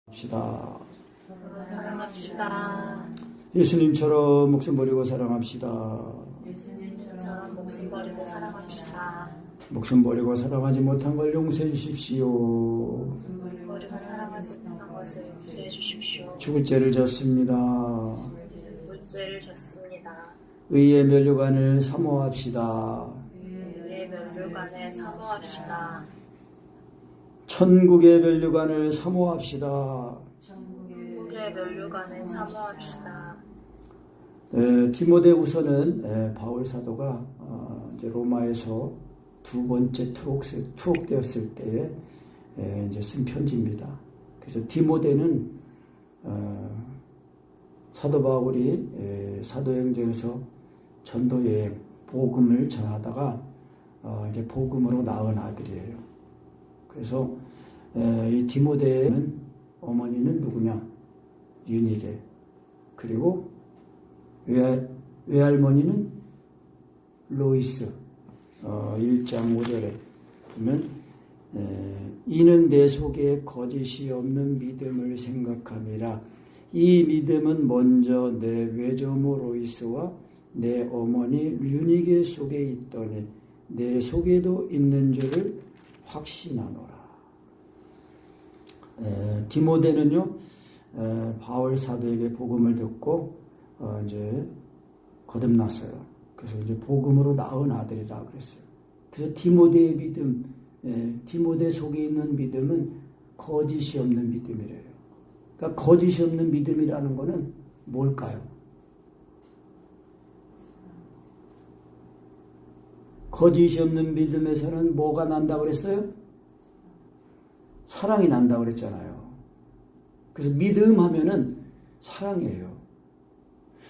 합시다. 사랑합시다. 예수님처럼 목숨 버리고 사랑합시다. 예수님처럼 목숨 버리고 사랑합시다. 목숨 버리고 사랑하지 못한 걸 용서해 주십시오. 버리고 사랑하지 못한 것을 용서해 주십시오. 죽을 죄를 졌습니다. 물죄를 졌습니다. 의의 면류관을 사모합시다. 의의 면류관을 사모합시다. 천국의 면류관을 사모합시다. 천국의 면류관을 사모합시다. 디모데후서는 바울 사도가 이제 로마에서 두 번째 투옥되었을 때에 이제 쓴 편지입니다. 그래서 디모데는 사도 바울이 사도행전에서 전도 여행 복음을 전하다가 이제 복음으로 낳은 아들이에요. 그래서 이 디모데는 어머니는 누구냐? 유니게. 그리고 외할머니는 로이스. 1장 5절에 보면 이는 내 속에 거짓이 없는 믿음을 생각함이라. 이 믿음은 먼저 내 외조모 로이스와 내 어머니 유니게 속에 있더니 내 속에도 있는 줄을 확신하노라. 디모데는요, 바울 사도에게 복음을 듣고 이제 거듭났어요. 그래서 이제 복음으로 낳은 아들이라 그랬어요. 그래서 디모데의 믿음, 디모데 속에 있는 믿음은 거짓이 없는 믿음이래요. 그러니까 거짓이 없는 믿음이라는 거는 뭘까요? 거짓이 없는 믿음에서는 뭐가 난다고 그랬어요? 사랑이 난다고 그랬잖아요. 그래서 믿음 하면은 사랑이에요.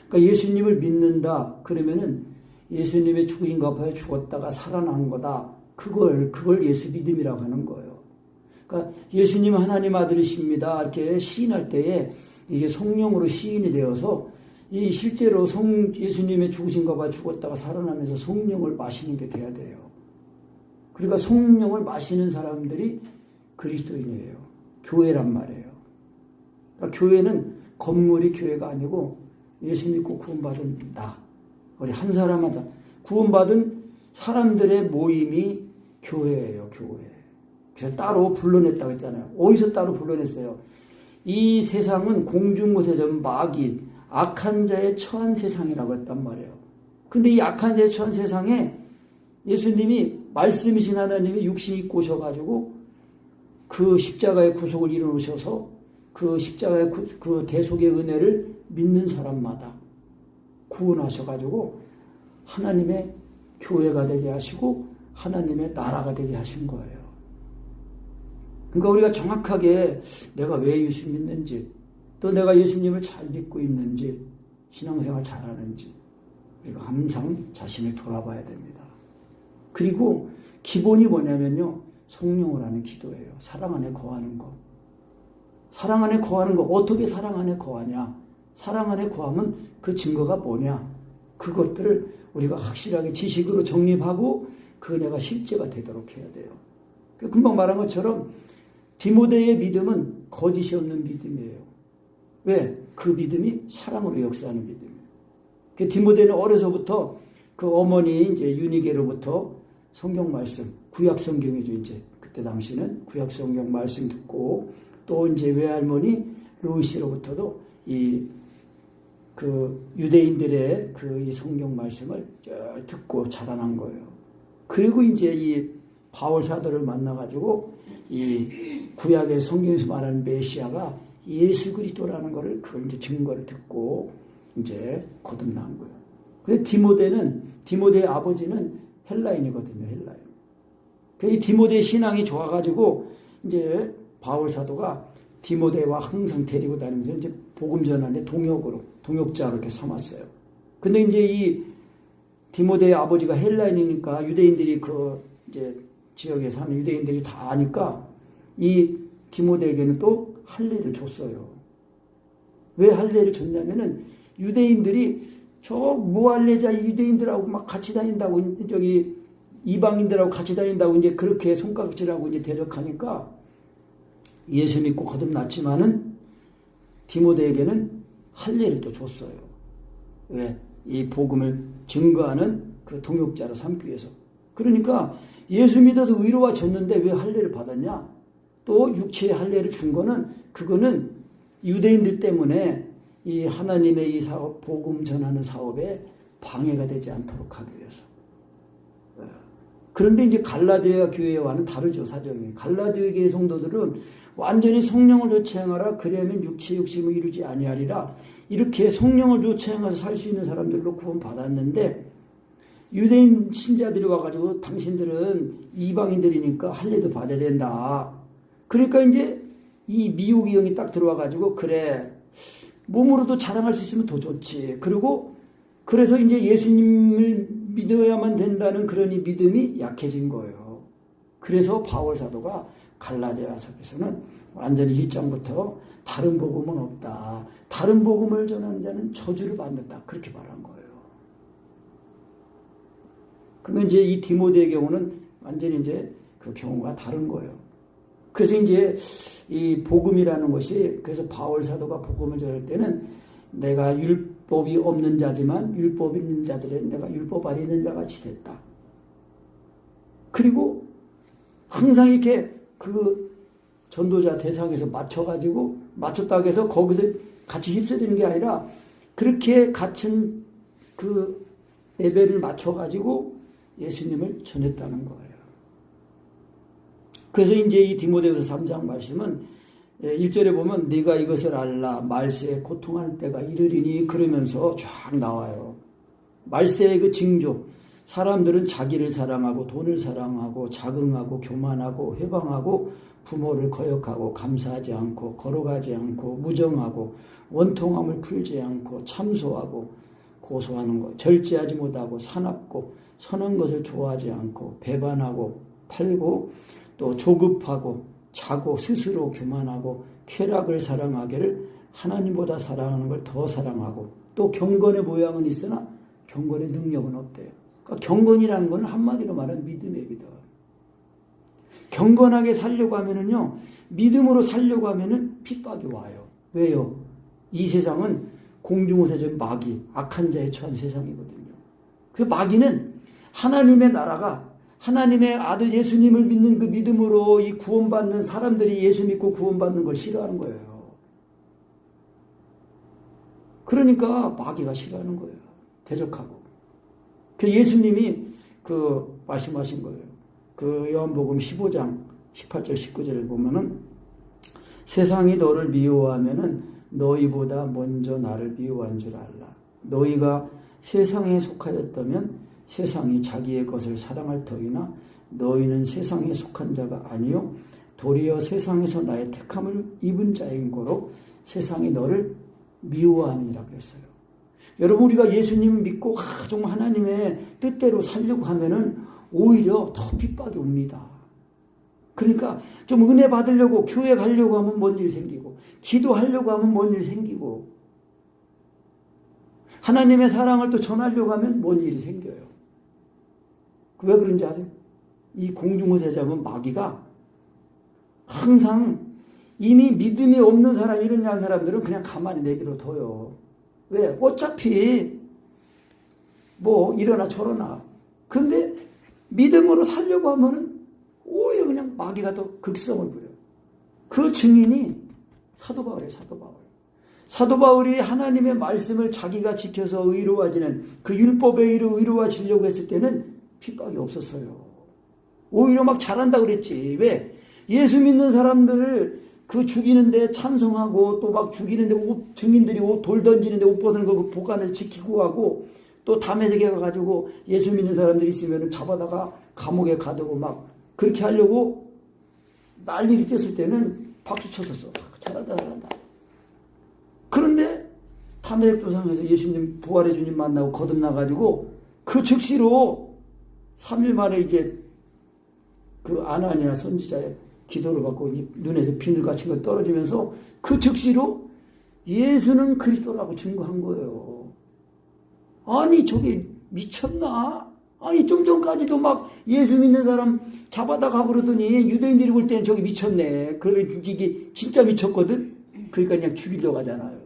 그러니까 예수님을 믿는다 그러면은 예수님의 죽으신 것 앞에 죽었다가 살아난 거다. 그걸 예수 믿음이라고 하는 거예요. 그러니까 예수님 하나님 아들이십니다. 이렇게 시인할 때에 이게 성령으로 시인이 되어서 이 실제로 예수님의 죽으신 것 앞에 죽었다가 살아나면서 성령을 마시는 게 돼야 돼요. 그러니까 성령을 마시는 사람들이 그리스도인이에요. 교회란 말이에요. 그러니까 교회는 건물이 교회가 아니고 예수 믿고 구원받은 나, 우리 한 사람마다 구원받은 사람들의 모임이 교회예요. 교회. 그래서 따로 불러냈다고 했잖아요. 어디서 따로 불러냈어요? 이 세상은 공중고세전 마귀, 악한 자의 처한 세상이라고 했단 말이에요. 근데 이 악한 자의 처한 세상에 예수님이 말씀이신 하나님이 육신 입고 오셔가지고 그 십자가의 구속을 이루셔서 그 십자가의 그 대속의 은혜를 믿는 사람마다 구원하셔가지고 하나님의 교회가 되게 하시고 하나님의 나라가 되게 하신 거예요. 그러니까 우리가 정확하게 내가 왜 예수 믿는지 또 내가 예수님을 잘 믿고 있는지 신앙생활 잘하는지 우리가 항상 자신을 돌아봐야 됩니다. 그리고 기본이 뭐냐면요. 성령을 하는 기도예요. 사랑 안에 거하는 거. 사랑 안에 거하는 거. 어떻게 사랑 안에 거하냐? 사랑 안에 거하면 그 증거가 뭐냐? 그것들을 우리가 확실하게 지식으로 정립하고 그 내가 실제가 되도록 해야 돼요. 금방 말한 것처럼 디모데의 믿음은 거짓이 없는 믿음이에요. 왜? 그 믿음이 사랑으로 역사하는 믿음이에요. 디모데는 어려서부터 그 어머니 이제 유니게로부터 성경 말씀, 구약 성경이죠. 이제 그때 당시는 구약 성경 말씀 듣고 또 이제 외할머니 로이스로부터도 그 유대인들의 이 성경 말씀을 듣고 자라난 거예요. 그리고 이제 이 바울 사도를 만나가지고 이 구약의 성경에서 말하는 메시아가 예수 그리스도라는 거를 그걸 이제 증거를 듣고 이제 거듭난 거예요. 그래서 디모데의 아버지는 헬라인이거든요. 헬라인. 이 디모데의 신앙이 좋아가지고 이제 바울 사도가 디모데와 항상 데리고 다니면서 이제 복음 전하는데 동역자로 이렇게 삼았어요. 근데 이제 이 디모데의 아버지가 헬라인이니까 유대인들이 그 이제 지역에 사는 유대인들이 다 아니까 이 디모데에게는 또 할례를 줬어요. 왜 할례를 줬냐면은 유대인들이 저 무할례자 유대인들하고 막 같이 다닌다고 저기 이방인들하고 같이 다닌다고 이제 그렇게 손가락질하고 이제 대적하니까 예수 믿고 거듭났지만은 디모데에게는 할례를 또 줬어요. 왜? 이 복음을 증거하는 그 동역자로 삼기 위해서. 그러니까 예수 믿어서 의로워졌는데 왜 할례를 받았냐? 또 육체의 할례를 준 거는 그거는 유대인들 때문에 이 하나님의 이 사업, 복음 전하는 사업에 방해가 되지 않도록 하기 위해서. 그런데 이제 갈라디아 교회와는 다르죠, 사정이. 갈라디아 교회 성도들은 완전히 성령을 조체행하라 그리하면 육체 욕심을 이루지 아니하리라. 이렇게 성령을 조체행해서 살 수 있는 사람들로 구원받았는데 유대인 신자들이 와가지고 당신들은 이방인들이니까 할례도 받아야 된다. 그러니까 이제 이 미혹의 영이 딱 들어와가지고 그래 몸으로도 자랑할 수 있으면 더 좋지. 그리고 그래서 이제 예수님을 믿어야만 된다는 그런 이 믿음이 약해진 거예요. 그래서 바울 사도가 갈라디아서에서는 완전히 1장부터 다른 복음은 없다. 다른 복음을 전하는 자는 저주를 받는다. 그렇게 말한 거예요. 그러면 이제 이 디모데의 경우는 완전히 이제 그 경우가 다른 거예요. 그래서 이제 이 복음이라는 것이 그래서 바울 사도가 복음을 전할 때는 내가 율법이 없는 자지만 율법 있는 자들은 내가 율법 아래 있는 자 같이 됐다. 그리고 항상 이렇게 그 전도자 대상에서 맞췄다고 해서 거기서 같이 휩쓸리는 게 아니라 그렇게 갇힌 그 레벨을 맞춰가지고 예수님을 전했다는 거예요. 그래서 이제 이 디모데후서 3장 말씀은 1절에 보면 네가 이것을 알라 말세에 고통하는 때가 이르리니 그러면서 쫙 나와요. 말세의 그 징조. 사람들은 자기를 사랑하고 돈을 사랑하고 자긍하고 교만하고 회방하고 부모를 거역하고 감사하지 않고 거룩하지 않고 무정하고 원통함을 풀지 않고 참소하고 고소하는 것 절제하지 못하고 사납고 선한 것을 좋아하지 않고 배반하고 팔고 또 조급하고 자고 스스로 교만하고 쾌락을 사랑하기를 하나님보다 사랑하는 걸 더 사랑하고 또 경건의 모양은 있으나 경건의 능력은 없대요. 그러니까 경건이라는 건 한마디로 말하면 믿음입니다. 경건하게 살려고 하면은요, 믿음으로 살려고 하면은 핍박이 와요. 왜요? 이 세상은 공중호세적 마귀, 악한 자에 처한 세상이거든요. 그 마귀는 하나님의 나라가 하나님의 아들 예수님을 믿는 그 믿음으로 이 구원받는 사람들이 예수 믿고 구원받는 걸 싫어하는 거예요. 그러니까 마귀가 싫어하는 거예요. 대적하고. 그 예수님이 그 말씀하신 거예요. 그 요한복음 15장 18절 19절을 보면은 세상이 너를 미워하면은 너희보다 먼저 나를 미워한 줄 알라. 너희가 세상에 속하였다면 세상이 자기의 것을 사랑할 터이나 너희는 세상에 속한 자가 아니요 도리어 세상에서 나의 택함을 입은 자인 거로 세상이 너를 미워하느니라 그랬어요. 여러분 우리가 예수님 믿고 정말 하나님의 뜻대로 살려고 하면은 오히려 더 핍박이 옵니다. 그러니까 좀 은혜 받으려고 교회 가려고 하면 뭔 일 생기고 기도하려고 하면 뭔 일 생기고 하나님의 사랑을 또 전하려고 하면 뭔 일이 생겨요. 왜 그런지 아세요? 이 공중호세자면 마귀가 항상 이미 믿음이 없는 사람 이런 양 사람들은 그냥 가만히 내버려 둬요. 왜? 어차피 뭐 이러나 저러나. 근데 믿음으로 살려고 하면은 오히려 그냥 마귀가 더 극성을 부려요. 그 증인이 사도 바울이에요. 사도 바울이 하나님의 말씀을 자기가 지켜서 의로워지는 그 율법에 의로워지려고 했을 때는 핍박이 없었어요. 오히려 막 잘한다 그랬지. 왜? 예수 믿는 사람들을 그 죽이는데 찬성하고 또 막 죽이는데 증인들이 돌 던지는데 옷 벗는 거 보관해서 지키고 하고 또 담에색에 가가지고 예수 믿는 사람들이 있으면 잡아다가 감옥에 가두고 막 그렇게 하려고 난리를 쳤을 때는 박수 쳤었어. 잘한다. 그런데 담에색 도상에서 예수님 부활의 주님 만나고 거듭나가지고 그 즉시로 3일 만에 이제 그 아나니아 선지자의 기도를 받고 눈에서 비늘같이 거 떨어지면서 그 즉시로 예수는 그리스도라고 증거한 거예요. 아니 저게 미쳤나? 아니 좀 전까지도 막 예수 믿는 사람 잡아다 가고 그러더니 유대인들이 볼 때는 저기 미쳤네. 그래 이게 진짜 미쳤거든. 그러니까 그냥 죽이려고 하잖아요.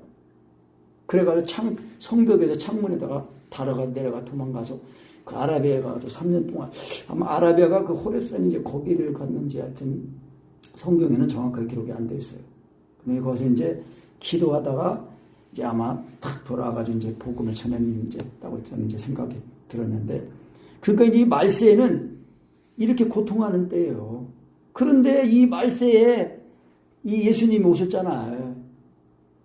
그래가지고 성벽에서 창문에다가 달아가 내려가 도망가서 그 아라비아에 가서 3년 동안 아마 아라비아가 그 호렙산 이제 거기를 갔는지 하여튼 성경에는 정확하게 기록이 안 돼 있어요. 근데 거기서 이제 기도하다가 이제 아마 탁 돌아와가지고 이제 복음을 전했다고 저는 이제 생각이 들었는데, 그러니까 이제 이 말세에는 이렇게 고통하는 때예요. 그런데 이 말세에 이 예수님이 오셨잖아요.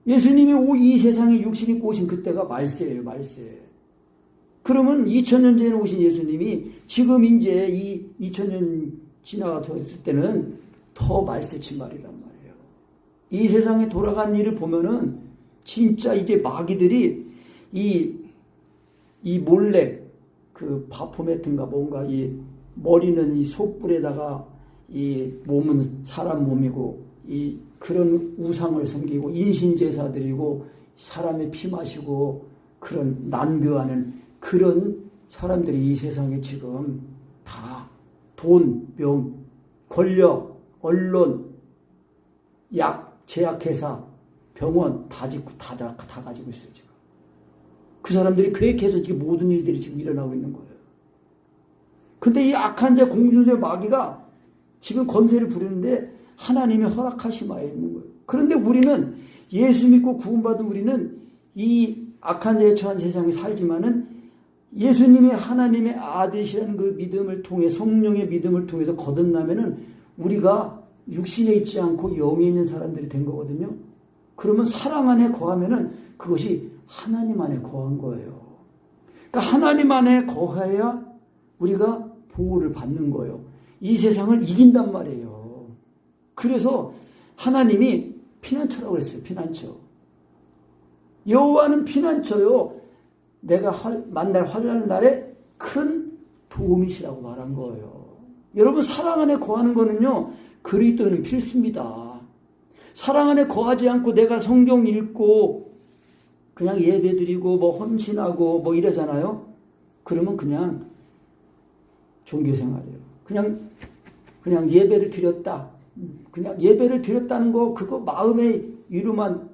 예수님이 이 세상에 육신 입고 오신 그때가 말세예요, 말세. 그러면 2000년 전에 오신 예수님이 지금 이제 이 2000년 지나갔을 때는 더 말세 침말이란 말이에요. 이 세상에 돌아간 일을 보면은 진짜 이제 마귀들이 이 몰래 그 바포메트인가 뭔가 이 머리는 이 속불에다가 이 몸은 사람 몸이고 이 그런 우상을 섬기고 인신제사 드리고 사람의 피 마시고 그런 난교하는 그런 사람들이 이 세상에 지금 다 돈, 명, 권력, 언론, 약, 제약회사, 병원 다 짓고 다 가지고 있어요 지금. 그 사람들이 계획해서 지금 모든 일들이 지금 일어나고 있는 거예요. 근데 이 악한 자 공주제 마귀가 지금 권세를 부리는데 하나님이 허락하심하에 있는 거예요. 그런데 우리는 예수 믿고 구원받은 우리는 이 악한 자에 처한 세상에 살지만은 예수님의 하나님의 아들이라는 그 믿음을 통해 성령의 믿음을 통해서 거듭나면은 우리가 육신에 있지 않고 영에 있는 사람들이 된 거거든요. 그러면 사랑 안에 거하면은 그것이 하나님 안에 거한 거예요. 그러니까 하나님 안에 거해야 우리가 보호를 받는 거예요. 이 세상을 이긴단 말이에요. 그래서 하나님이 피난처라고 그랬어요. 피난처. 여호와는 피난처요. 내가 만날 환난 날에 큰 도움이시라고 말한 거예요. 여러분 사랑 안에 거하는 거는요. 그리스도는 필수입니다. 사랑 안에 거하지 않고 내가 성경 읽고 그냥 예배드리고 뭐 헌신하고 뭐 이러잖아요. 그러면 그냥 종교생활이에요. 그냥 예배를 드렸다. 그냥 예배를 드렸다는 거 그거 마음의 위로만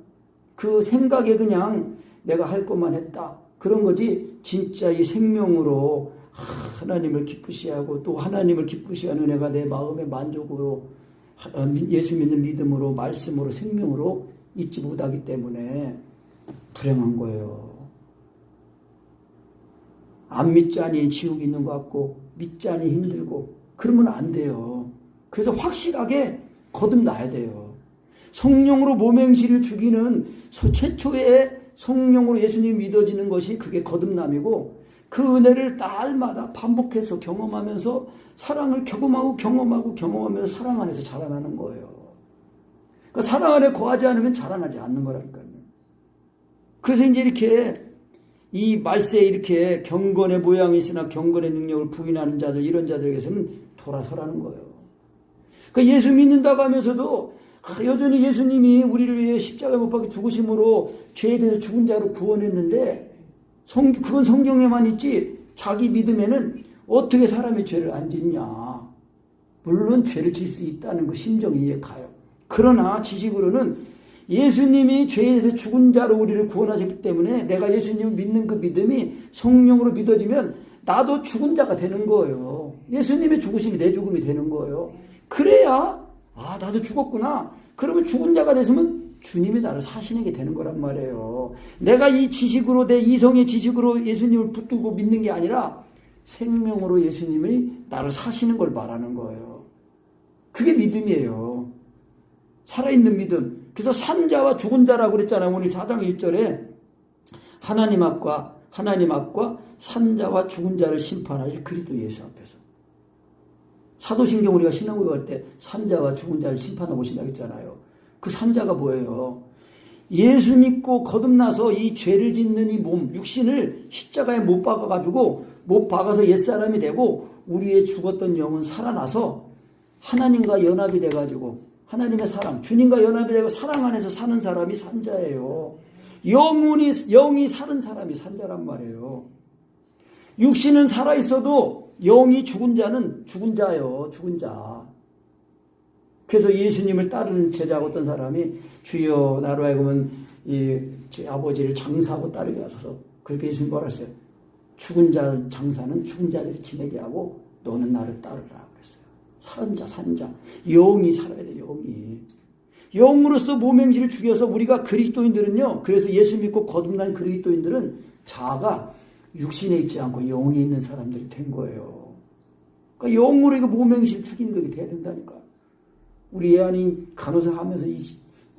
그 생각에 그냥 내가 할 것만 했다. 그런 거지 진짜 이 생명으로 하나님을 기쁘시 하고 또 하나님을 기쁘시 하는 은혜가 내 마음의 만족으로 예수 믿는 믿음으로 말씀으로 생명으로 잊지 못하기 때문에 불행한 거예요. 안 믿자니 지옥이 있는 것 같고 믿자니 힘들고 그러면 안 돼요. 그래서 확실하게 거듭나야 돼요. 성령으로 모맹시를 죽이는 최초의 성령으로 예수님 믿어지는 것이 그게 거듭남이고 그 은혜를 날마다 반복해서 경험하면서 사랑을 경험하면서 사랑 안에서 자라나는 거예요. 그러니까 사랑 안에 거하지 않으면 자라나지 않는 거라니까요. 그래서 이제 이렇게 이 말세에 이렇게 경건의 모양이 있으나 경건의 능력을 부인하는 자들 이런 자들에게서는 돌아서라는 거예요. 그러니까 예수 믿는다고 하면서도 여전히 예수님이 우리를 위해 십자가에 못 박혀 죽으심으로 죄에 대해서 죽은 자로 구원했는데 그건 성경에만 있지 자기 믿음에는 어떻게 사람의 죄를 안 짓냐. 물론 죄를 질 수 있다는 그 심정이 이해 가요. 그러나 지식으로는 예수님이 죄에 대해서 죽은 자로 우리를 구원하셨기 때문에 내가 예수님을 믿는 그 믿음이 성령으로 믿어지면 나도 죽은 자가 되는 거예요. 예수님의 죽으심이 내 죽음이 되는 거예요. 그래야 나도 죽었구나. 그러면 죽은 자가 됐으면 주님이 나를 사시는 게 되는 거란 말이에요. 내가 이 지식으로 내 이성의 지식으로 예수님을 붙들고 믿는 게 아니라 생명으로 예수님이 나를 사시는 걸 말하는 거예요. 그게 믿음이에요. 살아있는 믿음. 그래서 산자와 죽은 자라고 그랬잖아요. 오늘 4장 1절에 하나님 앞과 산자와 죽은 자를 심판하실 그리스도 예수 앞에서. 사도신경 우리가 신앙을 할 때 산자와 죽은 자를 심판하고 오신다고 했잖아요. 그 산자가 뭐예요? 예수 믿고 거듭나서 이 죄를 짓는 이 몸, 육신을 십자가에 못 박아가지고 못 박아서 옛사람이 되고 우리의 죽었던 영은 살아나서 하나님과 연합이 돼가지고 하나님의 사랑, 주님과 연합이 되고 사랑 안에서 사는 사람이 산자예요. 영이 사는 사람이 산자란 말이에요. 육신은 살아있어도 영이 죽은 자는 죽은 자예요. 죽은 자. 그래서 예수님을 따르는 제자가 어떤 사람이 주여 나로 하여금은 제 아버지를 장사하고 따르게 하소서. 그렇게 예수님 뭐라 했어요? 죽은 자 장사는 죽은 자들이 지내게 하고 너는 나를 따르라 그랬어요. 사는 자 사는 자. 영이 살아야 돼. 영이. 영으로서 모맹지를 죽여서 우리가 그리스도인들은요. 그래서 예수 믿고 거듭난 그리스도인들은 자아가 육신에 있지 않고 영에 있는 사람들이 된 거예요. 그러니까 영으로 이거 모맹지를 죽인 거게 돼야 된다니까. 우리 애안이 간호사 하면서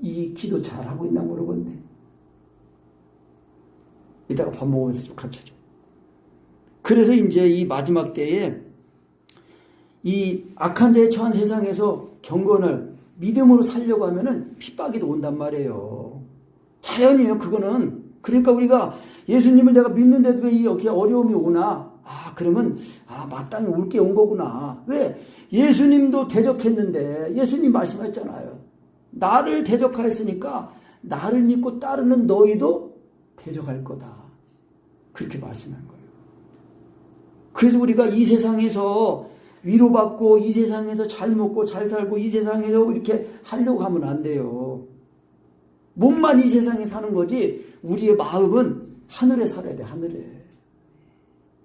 이 기도 잘하고 있나 모르겠네. 이따가 밥 먹으면서 좀 가르쳐줘. 그래서 이제 이 마지막 때에 이 악한 자에 처한 세상에서 경건을 믿음으로 살려고 하면은 핍박이도 온단 말이에요. 자연이에요, 그거는. 그러니까 우리가 예수님을 내가 믿는데도 왜 이렇게 어려움이 오나? 그러면, 마땅히 올 게 온 거구나. 왜? 예수님도 대적했는데, 예수님 말씀하셨잖아요. 나를 대적하였으니까, 나를 믿고 따르는 너희도 대적할 거다. 그렇게 말씀한 거예요. 그래서 우리가 이 세상에서 위로받고 이 세상에서 잘 먹고 잘 살고 이 세상에서 이렇게 하려고 하면 안 돼요. 몸만 이 세상에 사는 거지 우리의 마음은 하늘에 살아야 돼. 하늘에.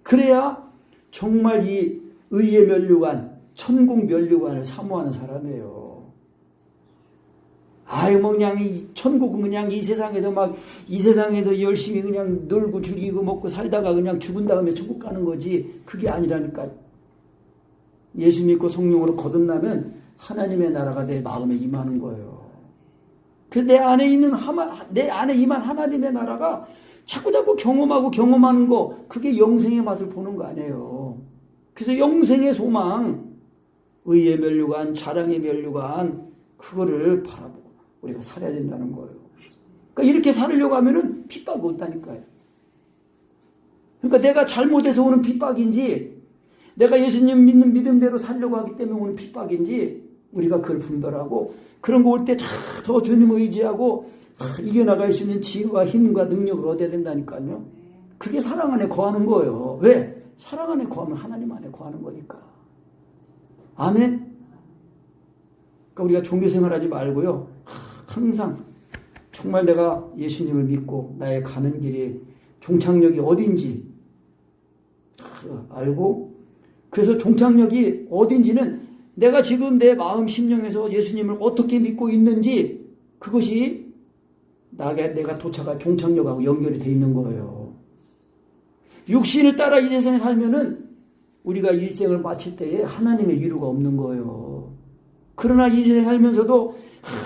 그래야 정말 이 의의 면류관, 천국 면류관을 사모하는 사람이에요. 뭐 그냥 이 천국은 그냥 이 세상에서 이 세상에서 열심히 그냥 놀고 즐기고 먹고 살다가 그냥 죽은 다음에 천국 가는 거지. 그게 아니라니까. 예수 믿고 성령으로 거듭나면 하나님의 나라가 내 마음에 임하는 거예요. 그 내 안에 임한 하나님의 나라가 자꾸 경험하는 거, 그게 영생의 맛을 보는 거 아니에요. 그래서 영생의 소망, 의의 면류관, 자랑의 면류관, 그거를 바라보고 우리가 살아야 된다는 거예요. 그러니까 이렇게 살려고 하면은 핍박이 온다니까요. 그러니까 내가 잘못해서 오는 핍박인지, 내가 예수님 믿는 믿음대로 살려고 하기 때문에 오는 핍박인지 우리가 그걸 분별하고 그런 거 올 때 더 주님 의지하고 이겨나갈 수 있는 지혜와 힘과 능력을 얻어야 된다니까요. 그게 사랑 안에 거하는 거예요. 왜? 사랑 안에 거하면 하나님 안에 거하는 거니까. 아멘? 그러니까 우리가 종교생활하지 말고요. 항상 정말 내가 예수님을 믿고 나의 가는 길이 종착역이 어딘지 알고, 그래서 종착역이 어딘지는 내가 지금 내 마음 심령에서 예수님을 어떻게 믿고 있는지 그것이 내가 도착할 종착역하고 연결이 돼 있는 거예요. 육신을 따라 이 세상에 살면은 우리가 일생을 마칠 때에 하나님의 위로가 없는 거예요. 그러나 이 세상에 살면서도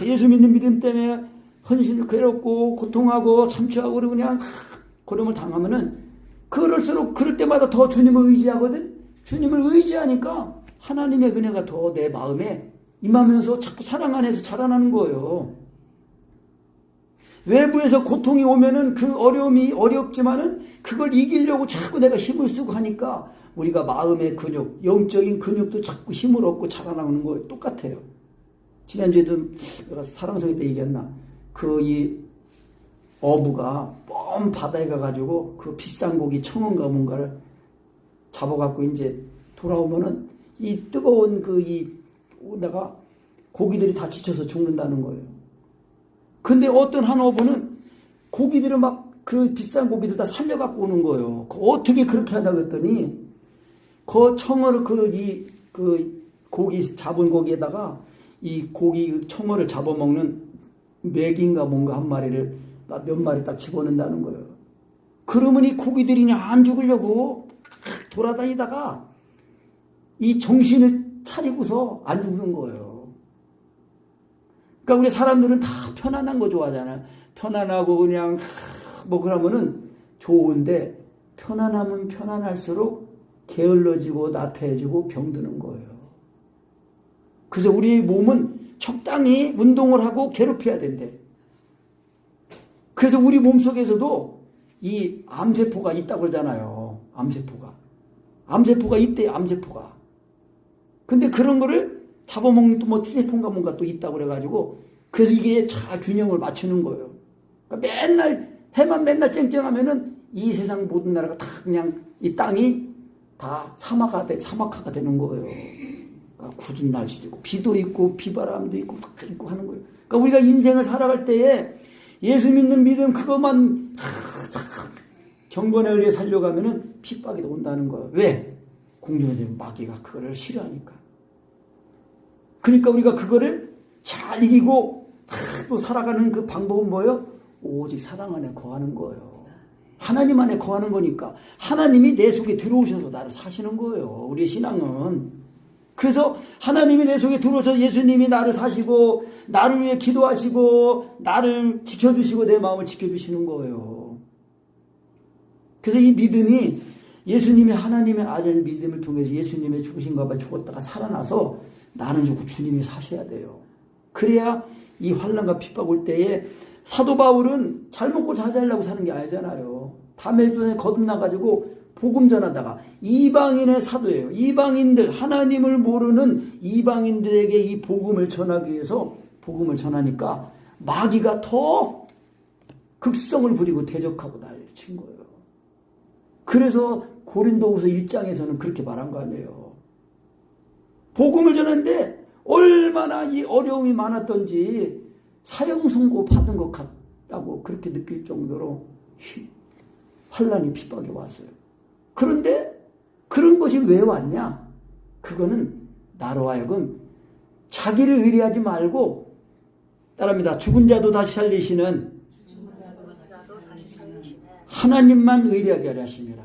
예수 믿는 믿음 때문에 헌신 괴롭고 고통하고 참초하고 그냥 고름을 당하면은 그럴 때마다 더 주님을 의지하거든. 주님을 의지하니까 하나님의 은혜가 더 내 마음에 임하면서 자꾸 사랑 안에서 자라나는 거예요. 외부에서 고통이 오면은 그 어려움이 어렵지만은 그걸 이기려고 자꾸 내가 힘을 쓰고 하니까 우리가 마음의 근육, 영적인 근육도 자꾸 힘을 얻고 자라나는 거예요. 똑같아요. 지난주에도 내가 사랑성회 때 얘기했나? 이 어부가 먼 바다에 가가지고 그 비싼 고기 청어인가 뭔가를 잡아갖고 이제 돌아오면은 이 뜨거운 내가 고기들이 다 지쳐서 죽는다는 거예요. 근데 어떤 한 어부는 고기들을 그 비싼 고기들 다 살려갖고 오는 거예요. 어떻게 그렇게 하냐고 했더니 그 청어를 고기 잡은 고기에다가 이 청어를 잡아먹는 맥인가 뭔가 한 마리를 몇 마리 딱 집어넣는다는 거예요. 그러면 이 고기들이 안 죽으려고 돌아다니다가 이 정신을 차리고서 안 죽는 거예요. 그러니까 우리 사람들은 다 편안한 거 좋아하잖아요. 편안하고 그냥 그러면은 좋은데 편안하면 편안할수록 게을러지고 나태해지고 병드는 거예요. 그래서 우리 몸은 적당히 운동을 하고 괴롭혀야 된대. 그래서 우리 몸속에서도 이 암세포가 있다고 그러잖아요. 암세포가 있대요. 암세포가. 근데 그런 거를 잡아먹는 또 T세포인가 뭔가 또 있다고 그래가지고 그래서 이게 잘 균형을 맞추는 거예요. 그러니까 해만 맨날 쨍쨍하면은 이 세상 모든 나라가 다 그냥 이 땅이 다 사막화가 되는 거예요. 그러니까 굳은 날씨도 있고 비도 있고 비바람도 있고 다 있고 하는 거예요. 그러니까 우리가 인생을 살아갈 때에 예수 믿는 믿음 그것만 경건에 의해 살려가면은 핍박이 온다는 거예요. 왜? 공중에서 마귀가 그거를 싫어하니까. 그러니까 우리가 그거를 잘 이기고 또 살아가는 그 방법은 뭐예요? 오직 사랑 안에 거하는 거예요. 하나님 안에 거하는 거니까 하나님이 내 속에 들어오셔서 나를 사시는 거예요. 우리의 신앙은. 그래서 하나님이 내 속에 들어오셔서 예수님이 나를 사시고 나를 위해 기도하시고 나를 지켜주시고 내 마음을 지켜주시는 거예요. 그래서 이 믿음이 예수님이 하나님의 아들 믿음을 통해서 예수님의 죽으신가 봐 죽었다가 살아나서 나는 죽고 주님이 사셔야 돼요. 그래야 이 환난과 핍박 올 때에 사도 바울은 잘 먹고 잘 살려고 사는 게 아니잖아요. 담에 거듭나가지고 복음 전하다가 이방인의 사도예요. 이방인들, 하나님을 모르는 이방인들에게 이 복음을 전하기 위해서 복음을 전하니까 마귀가 더 극성을 부리고 대적하고 난리를 친 거예요. 그래서 고린도후서 1장에서는 그렇게 말한 거 아니에요. 복음을 전하는데 얼마나 이 어려움이 많았던지 사형 선고 받은 것 같다고 그렇게 느낄 정도로 환난이 핍박이 왔어요. 그런데 그런 것이 왜 왔냐? 그거는 나로 하여금 자기를 의뢰하지 말고 따라합니다. 죽은 자도 다시 살리시는 하나님만 의뢰하게 하려 하심이라.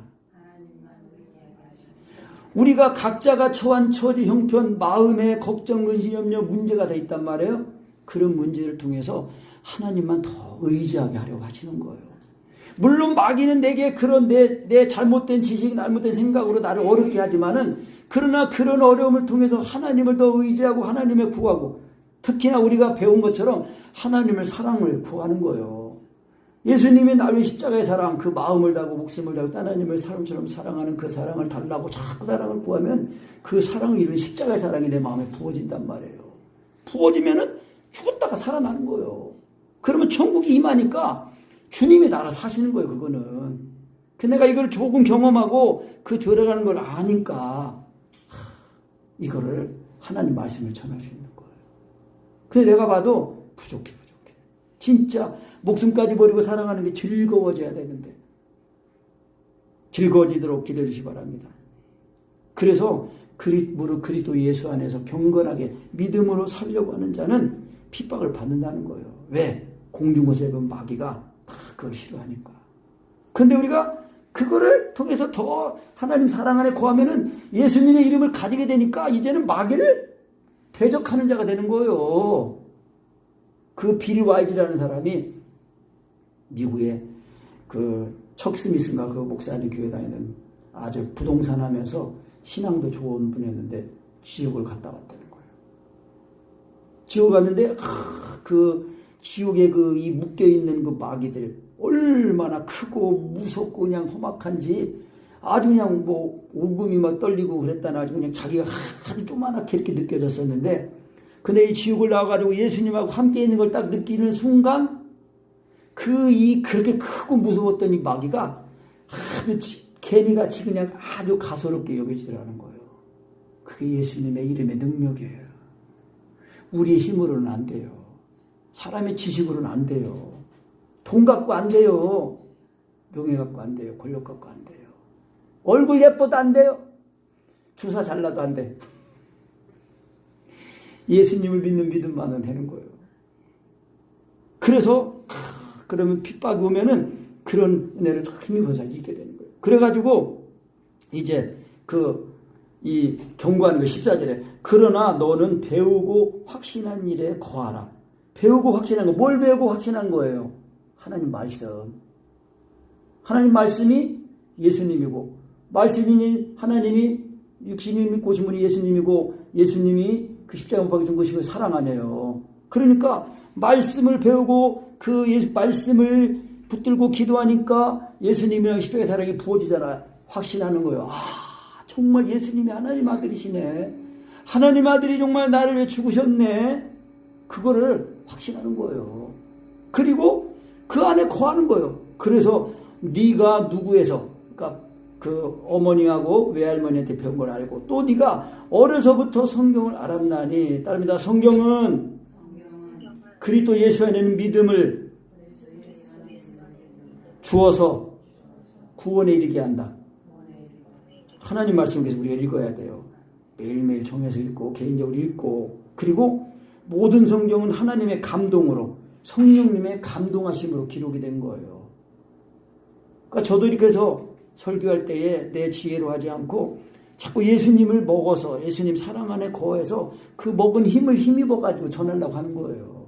우리가 각자가 처한 처지, 형편, 마음에 걱정, 근심, 염려, 문제가 다 있단 말이에요. 그런 문제를 통해서 하나님만 더 의지하게 하려고 하시는 거예요. 물론 마귀는 내게 그런 내 잘못된 지식, 잘못된 생각으로 나를 어렵게 하지만은 그러나 그런 어려움을 통해서 하나님을 더 의지하고 하나님을 구하고 특히나 우리가 배운 것처럼 하나님을 사랑을 구하는 거예요. 예수님이 나를 위해 십자가의 사랑, 그 마음을 다하고 목숨을 다하고 하나님을 사람처럼 사랑하는 그 사랑을 달라고 자꾸 사랑을 구하면 그 사랑을 이룬 십자가의 사랑이 내 마음에 부어진단 말이에요. 부어지면은 죽었다가 살아나는 거예요. 그러면 천국이 임하니까 주님이 나를 사시는 거예요. 그거는. 그 내가 이걸 조금 경험하고 그 들어가는 걸 아니까 이거를 하나님 말씀을 전할 수 있는 거예요. 그래서 내가 봐도 부족해. 진짜 목숨까지 버리고 살아가는 게 즐거워져야 되는데 즐거워지도록 기도해 주시기 바랍니다. 그래서 무릇 그리스도 예수 안에서 경건하게 믿음으로 살려고 하는 자는 핍박을 받는다는 거예요. 왜? 공중곳에 그 마귀가 다 그걸 싫어하니까. 그런데 우리가 그거를 통해서 더 하나님 사랑 안에 거하면은 예수님의 이름을 가지게 되니까 이제는 마귀를 대적하는 자가 되는 거예요. 그 빌 와이즈라는 사람이 미국의 그 척 스미스인가 그 목사님 교회 다니는 아주 부동산 하면서 신앙도 좋은 분이었는데 지옥을 갔다 왔다는 거예요. 지옥 갔는데 그 지옥에 그 이 묶여 있는 그 마귀들 얼마나 크고 무섭고 그냥 험악한지 아주 그냥 뭐 오금이 막 떨리고 그랬다나 아주 그냥 자기가 아주 조그맣게 이렇게 느껴졌었는데 근데 이 지옥을 나와가지고 예수님하고 함께 있는 걸 딱 느끼는 순간 그렇게 크고 무서웠던 이 마귀가 아주 개미같이 그냥 아주 가소롭게 여겨지더라는 거예요. 그게 예수님의 이름의 능력이에요. 우리의 힘으로는 안 돼요. 사람의 지식으로는 안 돼요. 돈 갖고 안 돼요. 명예 갖고 안 돼요. 권력 갖고 안 돼요. 얼굴 예뻐도 안 돼요. 주사 잘라도 안 돼. 예수님을 믿는 믿음만은 되는 거예요. 그래서 그러면 핍박이 오면은 그런 은혜를 힘입어서 잊게 되는 거예요. 그래가지고 이제 이 경고하는 거 14절에 그러나 너는 배우고 확신한 일에 거하라. 배우고 확신한 거. 뭘 배우고 확신한 거예요? 하나님 말씀. 하나님 말씀이 예수님이고 말씀이 하나님이 육신을 믿고 오신 분이 예수님이고 예수님이 그 십자가 못 박혀 준 것이 사랑하네요. 그러니까 말씀을 배우고 그 말씀을 붙들고 기도하니까 예수님이랑 십자가의 사랑이 부어지잖아. 확신하는 거예요. 정말 예수님이 하나님 아들이시네. 하나님 아들이 정말 나를 위해 죽으셨네. 그거를 확신하는 거예요. 그리고 그 안에 거하는 거예요. 그래서 네가 누구에서, 그러니까 그 어머니하고 외할머니한테 배운 걸 알고, 또 네가 어려서부터 성경을 알았나니, 따릅니다. 성경은 그리스도 예수 안에는 믿음을 주어서 구원에 이르게 한다. 하나님 말씀을 계속 우리가 읽어야 돼요. 매일매일 정해서 읽고 개인적으로 읽고, 그리고 모든 성경은 하나님의 감동으로, 성령님의 감동하심으로 기록이 된 거예요. 그러니까 저도 이렇게 해서 설교할 때에 내 지혜로 하지 않고 자꾸 예수님을 먹어서, 예수님 사랑 안에 거해서 그 먹은 힘을 힘입어 가지고 전하려고 하는 거예요.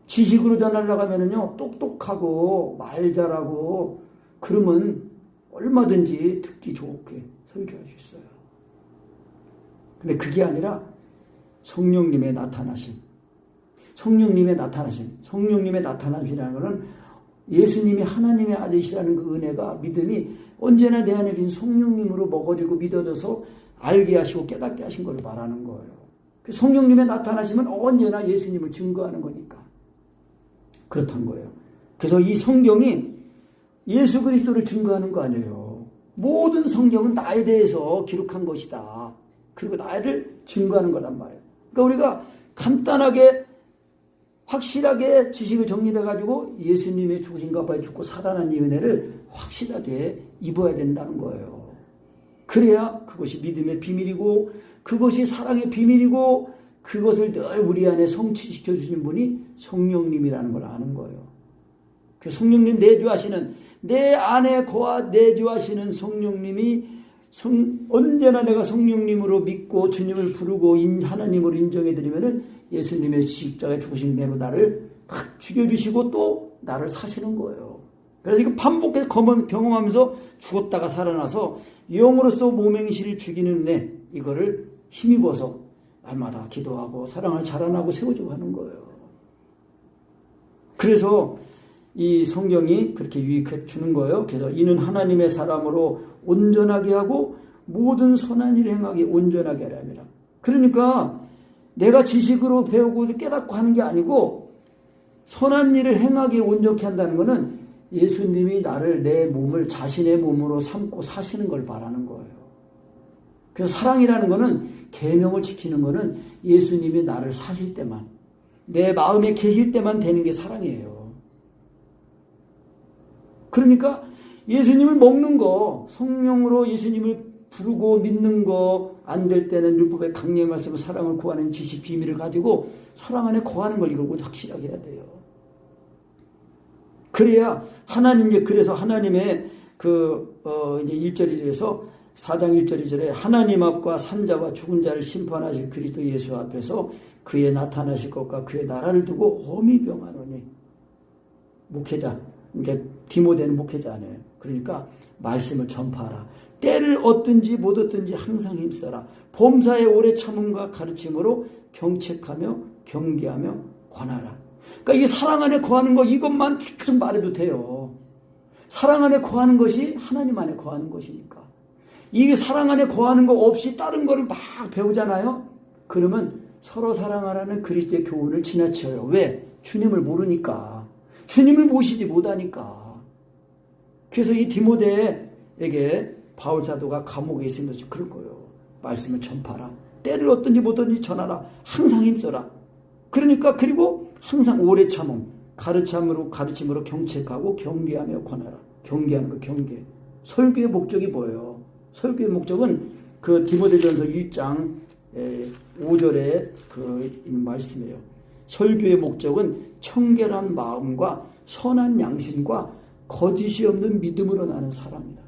지식으로 전하려고 하면은요, 똑똑하고 말 잘하고 그러면 얼마든지 듣기 좋게 설교할 수 있어요. 근데 그게 아니라 성령님의 나타나심, 성령님의 나타나심이라는 것은 예수님이 하나님의 아들이시라는 그 은혜가, 믿음이 언제나 내 안에 계신 성령님으로 먹어지고 믿어져서 알게 하시고 깨닫게 하신 걸 말하는 거예요. 성령님의 나타나심은 언제나 예수님을 증거하는 거니까 그렇단 거예요. 그래서 이 성경이 예수 그리스도를 증거하는 거 아니에요. 모든 성경은 나에 대해서 기록한 것이다. 그리고 나를 증거하는 거란 말이에요. 그러니까 우리가 간단하게 확실하게 지식을 정립해가지고 예수님의 죽으신가 봐야 죽고 살아난 이 은혜를 확실하게 입어야 된다는 거예요. 그래야 그것이 믿음의 비밀이고, 그것이 사랑의 비밀이고, 그것을 늘 우리 안에 성취시켜 주시는 분이 성령님이라는 걸 아는 거예요. 그 성령님 내주하시는, 내 안에 거하 내주하시는 성령님이 언제나 내가 성령님으로 믿고 주님을 부르고 하나님으로 인정해드리면은 예수님의 십자가에 죽으신 대로 나를 딱 죽여주시고 또 나를 사시는 거예요. 그래서 이거 반복해서 경험하면서 죽었다가 살아나서 영으로서 모맹시를 죽이는 은혜, 이거를 힘입어서 날마다 기도하고 사랑을 자라나고 세워주고 하는 거예요. 그래서 이 성경이 그렇게 유익해 주는 거예요. 그래서 이는 하나님의 사람으로 온전하게 하고 모든 선한 일을 행하게 온전하게 하려 합니다. 그러니까 내가 지식으로 배우고 깨닫고 하는 게 아니고, 선한 일을 행하게 온전케 한다는 것은 예수님이 나를, 내 몸을 자신의 몸으로 삼고 사시는 걸 말하는 거예요. 그래서 사랑이라는 것은, 계명을 지키는 것은 예수님이 나를 사실 때만, 내 마음에 계실 때만 되는 게 사랑이에요. 그러니까 예수님을 먹는 거, 성령으로 예수님을 부르고 믿는 거, 안 될 때는 율법의 강령의 말씀으로 사랑을 구하는 지식 비밀을 가지고 사랑 안에 거하는 걸 이걸 확실하게 해야 돼요. 그래야 그래서 하나님의 이제 1절에서 4장 1절 2절에 하나님 앞과 산자와 죽은 자를 심판하실 그리스도 예수 앞에서 그의 나타나실 것과 그의 나라를 두고 엄히 병하노니. 목회자, 그러니까 디모데는 목회자네요. 그러니까 말씀을 전파하라. 때를 얻든지 못 얻든지 항상 힘써라. 범사의 오래 참음과 가르침으로 경책하며 경계하며 권하라. 그러니까 이 사랑 안에 거하는 거, 이것만 계속 말해도 돼요. 사랑 안에 거하는 것이 하나님 안에 거하는 것이니까. 이 사랑 안에 거하는 거 없이 다른 거를 막 배우잖아요. 그러면 서로 사랑하라는 그리스도의 교훈을 지나쳐요. 왜? 주님을 모르니까. 주님을 모시지 못하니까. 그래서 이 디모데에게 바울 사도가 감옥에 있으면서 그럴 거예요. 말씀을 전파하라. 때를 얻든지 못 얻든지 전하라. 항상 힘써라. 그러니까 그리고 항상 오래 참음, 가르침으로 경책하고 경계하며 권하라. 경계하는 거, 경계. 설교의 목적이 뭐예요? 설교의 목적은 그 디모데전서 1장 5절에 그 말씀이에요. 설교의 목적은 청결한 마음과 선한 양심과 거짓이 없는 믿음으로 나는 사람이다.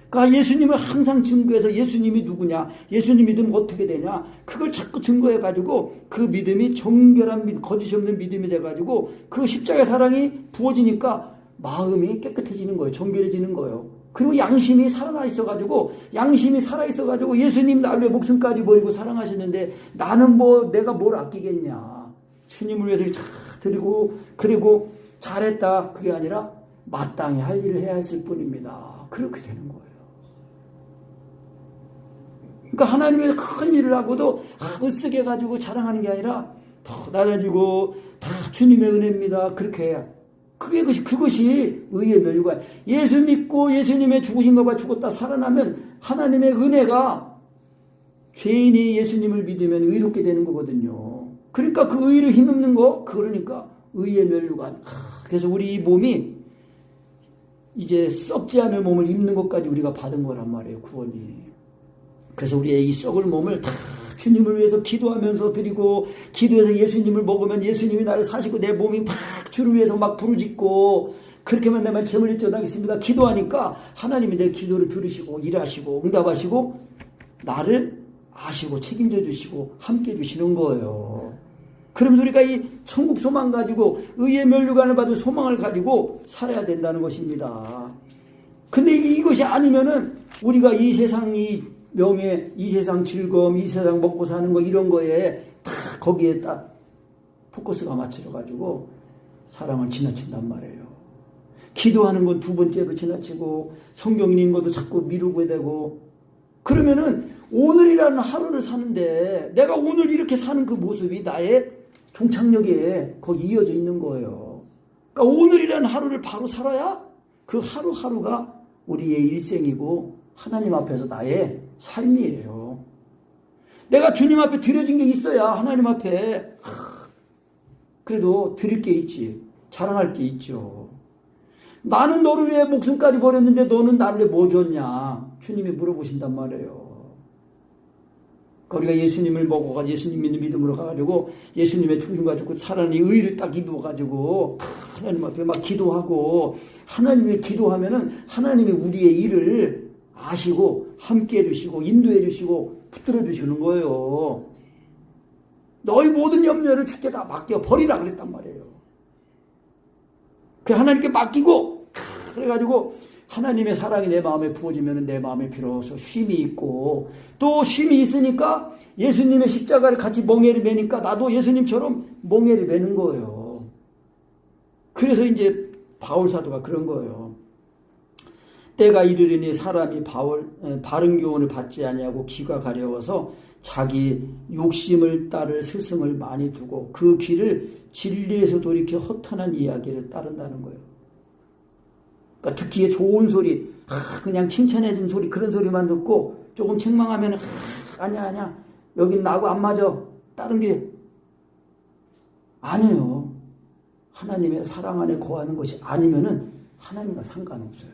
그러니까 예수님을 항상 증거해서 예수님이 누구냐, 예수님 믿으면 어떻게 되냐, 그걸 자꾸 증거해가지고 그 믿음이 정결한 거짓이 없는 믿음이 돼가지고 그 십자가의 사랑이 부어지니까 마음이 깨끗해지는 거예요. 정결해지는 거예요. 그리고 양심이 살아있어가지고 예수님 나를 위해 목숨까지 버리고 사랑하셨는데 나는 내가 뭘 아끼겠냐. 주님을 위해서 드리고 그리고 잘했다. 그게 아니라 마땅히 할 일을 해야 했을 뿐입니다. 그렇게 되는 거예요. 그러니까 하나님 위해서 큰 일을 하고도 으쓱해 가지고 자랑하는 게 아니라 더 나눠지고 다 주님의 은혜입니다. 그렇게 해야. 그것이 의의 멸류관. 예수 믿고 예수님의 죽으신 것과 죽었다 살아나면 하나님의 은혜가 죄인이 예수님을 믿으면 의롭게 되는 거거든요. 그러니까 그 의를 힘입는 거, 그러니까 의의 멸류관. 그래서 우리 이 몸이 이제 썩지 않을 몸을 입는 것까지 우리가 받은 거란 말이에요, 구원이. 그래서 우리의 이 썩을 몸을 다 주님을 위해서 기도하면서 드리고, 기도해서 예수님을 먹으면 예수님이 나를 사시고, 내 몸이 막 주를 위해서 막 부르짖고, 그렇게만 되면 재물이 뛰어나겠습니다. 기도하니까 하나님이 내 기도를 들으시고 일하시고 응답하시고 나를 아시고 책임져 주시고 함께 해주시는 거예요. 그러면서 우리가 이 천국 소망 가지고 의의 멸류관을 받은 소망을 가지고 살아야 된다는 것입니다. 근데 이것이 아니면은 우리가 이 세상 이 명예, 이 세상 즐거움, 이 세상 먹고 사는 거 이런 거에 다 거기에 딱 포커스가 맞춰져 가지고 사랑을 지나친단 말이에요. 기도하는 건 두 번째로 지나치고 성경 읽는 것도 자꾸 미루게 되고, 그러면은 오늘이라는 하루를 사는데 내가 오늘 이렇게 사는 그 모습이 나의 종착역에 거기 이어져 있는 거예요. 그러니까 오늘이라는 하루를 바로 살아야 그 하루하루가 우리의 일생이고 하나님 앞에서 나의 삶이에요. 내가 주님 앞에 드려진 게 있어야 하나님 앞에 그래도 드릴 게 있지, 자랑할 게 있죠. 나는 너를 위해 목숨까지 버렸는데 너는 나를 위해 뭐 줬냐? 주님이 물어보신단 말이에요. 우리가 예수님을 먹어가지고 예수님 믿는 믿음으로 가가지고 예수님의 죽음 가지고 살아난 이 의를 딱 입어가지고 하나님 앞에 막 기도하고, 하나님의 기도하면은 하나님이 우리의 일을 아시고 함께 해주시고 인도해 주시고 붙들어 주시는 거예요. 너희 모든 염려를 주께 다 맡겨 버리라 그랬단 말이에요. 그 하나님께 맡기고, 그래가지고 하나님의 사랑이 내 마음에 부어지면 내 마음에 비로소 쉼이 있고, 또 쉼이 있으니까 예수님의 십자가를 같이 멍에를 매니까 나도 예수님처럼 멍에를 매는 거예요. 그래서 이제 바울 사도가 그런 거예요. 때가 이르리니 사람이 바른 교훈을 받지 아니하고 귀가 가려워서 자기 욕심을 따를 스승을 많이 두고 그 길을 진리에서 돌이켜 허탄한 이야기를 따른다는 거예요. 그러니까 듣기에 좋은 소리, 그냥 칭찬해준 소리, 그런 소리만 듣고 조금 책망하면 아니야 여긴 나하고 안 맞아, 다른 게 아니에요. 하나님의 사랑 안에 거하는 것이 아니면은 하나님과 상관없어요.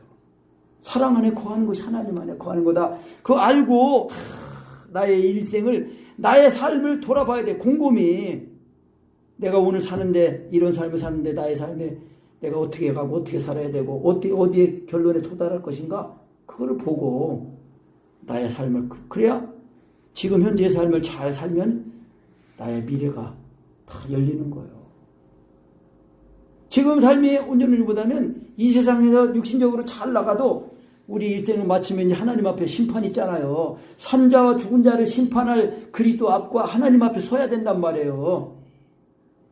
사랑 안에 거하는 것이 하나님 안에 거하는 거다. 그거 알고 나의 일생을, 나의 삶을 돌아봐야 돼. 곰곰이 내가 오늘 사는데, 이런 삶을 사는데 나의 삶에 내가 어떻게 가고 어떻게 살아야 되고 어디에 결론에 도달할 것인가, 그거를 보고 나의 삶을, 그래야 지금 현재의 삶을 잘 살면 나의 미래가 다 열리는 거예요. 지금 삶이 온전히보다는 이 세상에서 육신적으로 잘 나가도 우리 일생을 마치면 하나님 앞에 심판이 있잖아요. 산자와 죽은 자를 심판할 그리스도 앞과 하나님 앞에 서야 된단 말이에요.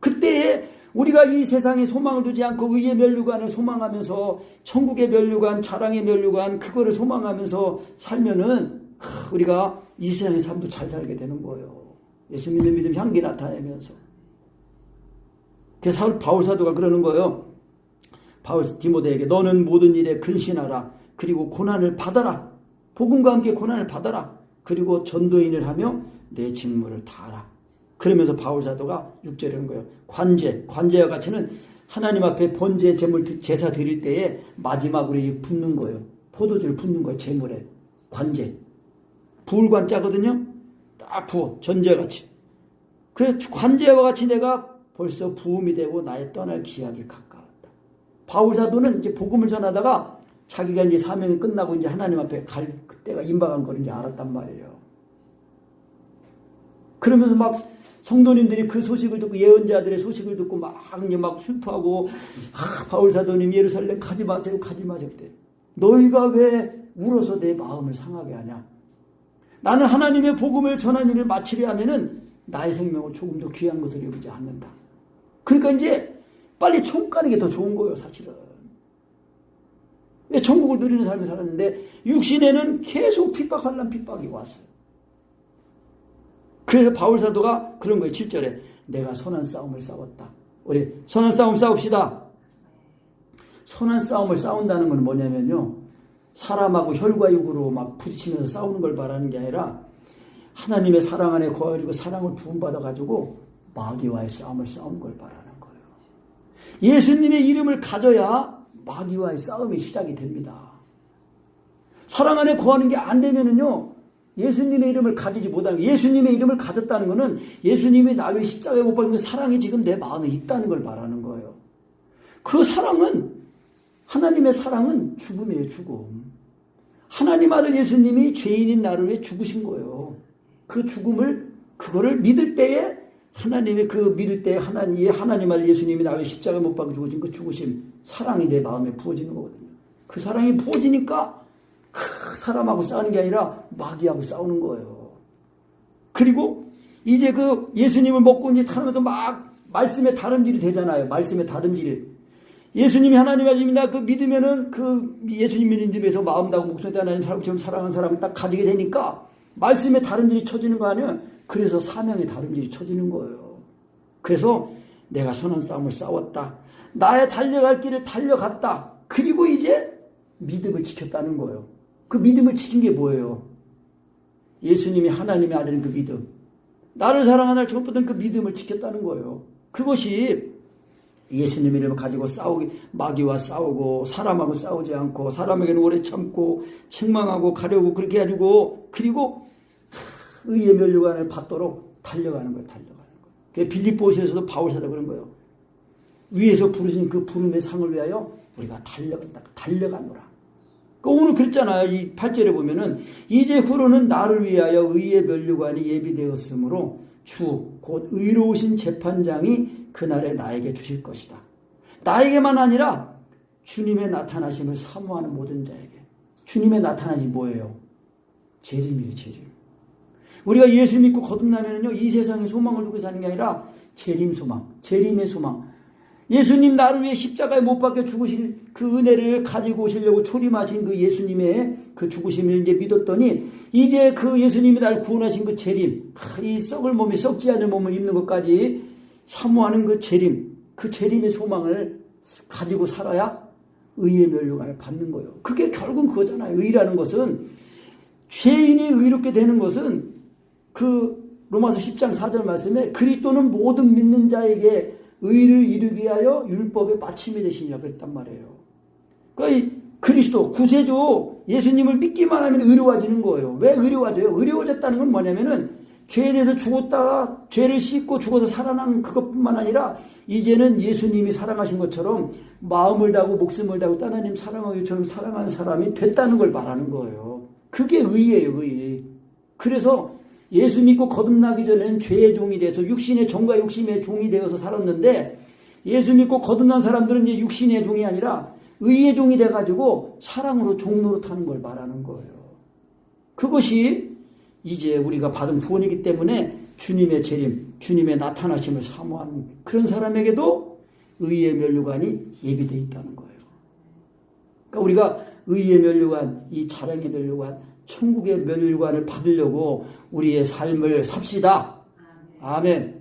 그때에 우리가 이 세상에 소망을 두지 않고 의의 멸류관을 소망하면서, 천국의 멸류관, 자랑의 멸류관, 그거를 소망하면서 살면은 우리가 이 세상의 삶도 잘 살게 되는 거예요. 예수 믿는 믿음 향기 나타내면서. 그래서 바울 사도가 그러는 거예요. 바울 디모데에게 너는 모든 일에 근신하라. 그리고 고난을 받아라. 복음과 함께 고난을 받아라. 그리고 전도인을 하며 내 직무를 다하라. 그러면서 바울 사도가 6절에 하는 거예요. 관제와 같이는 하나님 앞에 번제 제물 제사 드릴 때에 마지막으로 붓는 거예요. 포도주를 붓는 거예요. 제물에 관제. 부을 관자거든요. 딱 부어, 전제와 같이. 그 관제와 같이 내가 벌써 부음이 되고 나의 떠날 기약이 가까웠다. 바울 사도는 이제 복음을 전하다가 자기가 이제 사명이 끝나고 이제 하나님 앞에 갈 그때가 임박한 걸 이제 알았단 말이에요. 그러면서 막 성도님들이 그 소식을 듣고, 예언자들의 소식을 듣고 막 이제 막 슬퍼하고, 바울 사도님 예루살렘 가지 마세요, 가지 마세요. 그때 너희가 왜 울어서 내 마음을 상하게 하냐? 나는 하나님의 복음을 전하는 일을 마치려 하면은 나의 생명을 조금 더 귀한 것을 여기지 않는다. 그러니까 이제 빨리 천국 가는 게 더 좋은 거예요, 사실은. 왜 천국을 누리는 삶을 살았는데 육신에는 계속 핍박하려는 핍박이 왔어요. 그래서 바울 사도가 그런 거예요. 7절에 내가 선한 싸움을 싸웠다. 우리 선한 싸움 싸웁시다. 선한 싸움을 싸운다는 건 뭐냐면요. 사람하고 혈과 육으로 막 부딪히면서 싸우는 걸 말하는 게 아니라 하나님의 사랑 안에 거하고 사랑을 부음받아가지고 마귀와의 싸움을 싸우는 걸 말하는 거예요. 예수님의 이름을 가져야 마귀와의 싸움이 시작이 됩니다. 사랑 안에 거하는 게 안 되면은요, 예수님의 이름을 가지지 못하는, 예수님의 이름을 가졌다는 것은 예수님이 나를 십자가에 못 박은 그 사랑이 지금 내 마음에 있다는 걸 말하는 거예요. 그 사랑은, 하나님의 사랑은 죽음이에요, 죽음. 하나님 아들 예수님이 죄인인 나를 위해 죽으신 거예요. 그 죽음을, 그거를 믿을 때에 하나님의 그 믿을 때 하나님 아들 예수님이 나를 십자가에 못 박아 죽으신 그 죽으심, 사랑이 내 마음에 부어지는 거거든요. 그 사랑이 부어지니까 그 사람하고 싸우는 게 아니라 마귀하고 싸우는 거예요. 그리고 이제 그 예수님을 먹고 이제 타면서 막 말씀의 다름질이 되잖아요. 말씀의 다름질이. 예수님이 하나님 아들입니다. 그 믿으면은 그 예수님 믿음에서 마음 다하고 목소리 다하는 하나님 사람처럼 사랑하는 사람을 딱 가지게 되니까 말씀의 다름질이 쳐지는 거 아니에요? 그래서 사명의 다름질이 쳐지는 거예요. 그래서 내가 선한 싸움을 싸웠다. 나의 달려갈 길을 달려갔다. 그리고 이제 믿음을 지켰다는 거예요. 그 믿음을 지킨 게 뭐예요? 예수님이 하나님의 아들인 그 믿음. 나를 사랑하는 처음부터 그 믿음을 지켰다는 거예요. 그것이 예수님 이름을 가지고 마귀와 싸우고 사람하고 싸우지 않고 사람에게는 오래 참고 책망하고 가려고 그렇게 해가지고 그리고 의의 면류관을 받도록 달려가는 거예요. 빌립보서에서도 바울사도 그런 거예요. 위에서 부르신 그 부름의 상을 위하여 우리가 달려가노라. 오늘 그랬잖아요. 이 8절에 보면은 이제 후로는 나를 위하여 의의 면류관이 예비되었으므로 주 곧 의로우신 재판장이 그날에 나에게 주실 것이다. 나에게만 아니라 주님의 나타나심을 사모하는 모든 자에게. 주님의 나타나심이 뭐예요? 재림이에요. 재림. 우리가 예수 믿고 거듭나면요, 이 세상에 소망을 두고 사는 게 아니라 재림 소망, 재림의 소망. 예수님 나를 위해 십자가에 못 박혀 죽으실 그 은혜를 가지고 오시려고 초림하신 그 예수님의 그 죽으심을 이제 믿었더니 이제 그 예수님이 나를 구원하신 그 재림, 이 썩을 몸이 썩지 않을 몸을 입는 것까지 사모하는 그 재림, 그 재림의 소망을 가지고 살아야 의의 면류관을 받는 거예요. 그게 결국은 그거잖아요. 의라는 것은 죄인이 의롭게 되는 것은 그 로마서 10장 4절 말씀에 그리스도는 모든 믿는 자에게 의를 이루게 하여 율법의 받침이 되시니라 그랬단 말이에요. 그러니까 이 그리스도 구세주 예수님을 믿기만 하면 의로워지는 거예요. 왜 의로워져요? 의로워졌다는 건 뭐냐면은 죄에 대해서 죽었다가 죄를 씻고 죽어서 살아난 그것뿐만 아니라 이제는 예수님이 사랑하신 것처럼 마음을 다하고 목숨을 다하고 하나님 사랑하기 처럼 사랑하는 사람이 됐다는 걸 말하는 거예요. 그게 의예요, 의. 그래서 예수 믿고 거듭나기 전에는 죄의 종이 돼서 육신의 종과 욕심의 종이 되어서 살았는데 예수 믿고 거듭난 사람들은 이제 육신의 종이 아니라 의의 종이 돼가지고 사랑으로 종노릇하는 걸 말하는 거예요. 그것이 이제 우리가 받은 구원이기 때문에 주님의 재림, 주님의 나타나심을 사모하는 그런 사람에게도 의의 면류관이 예비되어 있다는 거예요. 그러니까 우리가 의의 면류관, 이 자랑의 면류관, 천국의 면류관을 받으려고 우리의 삶을 삽시다. 아멘.